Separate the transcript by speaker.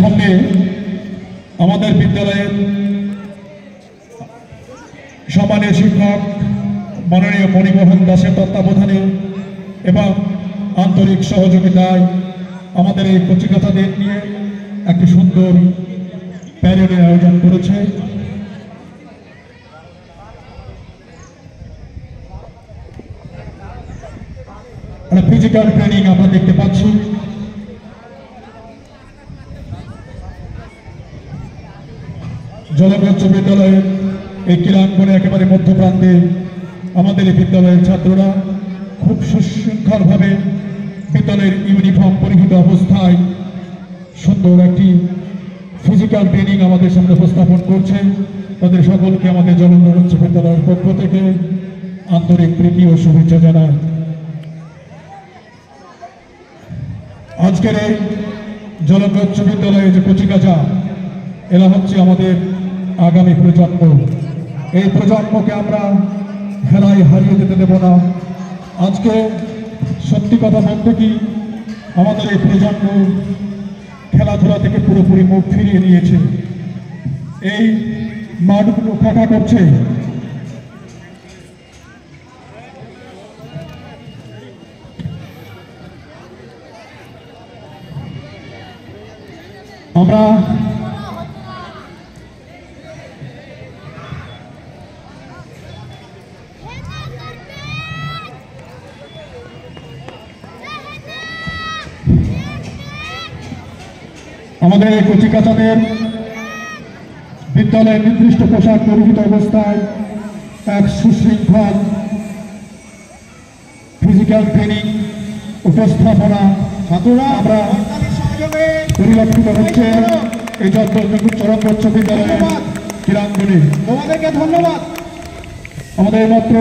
Speaker 1: সঙ্গে আমাদের বিদ্যালয়ের সম্মানীয় শিক্ষক মাননীয় মণিমোহন দাসের তত্ত্বাবধানে এবং আন্তরিক সহযোগিতায় আমাদের এই কচিকাচাদের নিয়ে একটি সুন্দর প্যারেডের আয়োজন করেছে। ফিজিক্যাল ট্রেনিং আমরা দেখতে পাচ্ছি। জলঙ্গি উচ্চ বিদ্যালয়ের এই ক্রীড়াঙ্গনে একেবারে মধ্যপ্রান্তে আমাদের এই বিদ্যালয়ের ছাত্ররা খুব সুশৃঙ্খলভাবে বিদ্যালয়ের ইউনিফর্ম পরিহিত অবস্থায় সুন্দর একটি ফিজিক্যাল ট্রেনিং আমাদের সামনে উপস্থাপন করছে। তাদের সকলকে আমাদের জলঙ্গি উচ্চ বিদ্যালয়ের পক্ষ থেকে আন্তরিক প্রীতি ও শুভেচ্ছা জানাই। আজকের এই জলঙ্গি উচ্চ বিদ্যালয়ের যে কচিকাঁচা, এরা হচ্ছে আমাদের আগামী প্রজন্ম। এই প্রজন্মকে আমরা খেলায় হারিয়ে যেতে দেব না। আজকে সত্যি কথা বলতে কি, আমাদের এই প্রজন্ম খেলাধুলা থেকে পুরোপুরি মুখ ফিরিয়ে নিয়েছে। এই মাঠগুলো ফাঁকা করছে। আমরা আমাদের এই কচিকাচাদের বিদ্যালয়ের নির্দিষ্ট পোশাক পরিহিত অবস্থায় এক সুশৃঙ্খল ফিজিক্যাল ট্রেনিং উপস্থাপনা ছাত্ররা আমরা পরিলক্ষিত হচ্ছে এই জলঙ্গি উচ্চ বিদ্যালয়ের ক্রীড়াঙ্গনে। তোমাদেরকে ধন্যবাদ। আমাদের মাত্র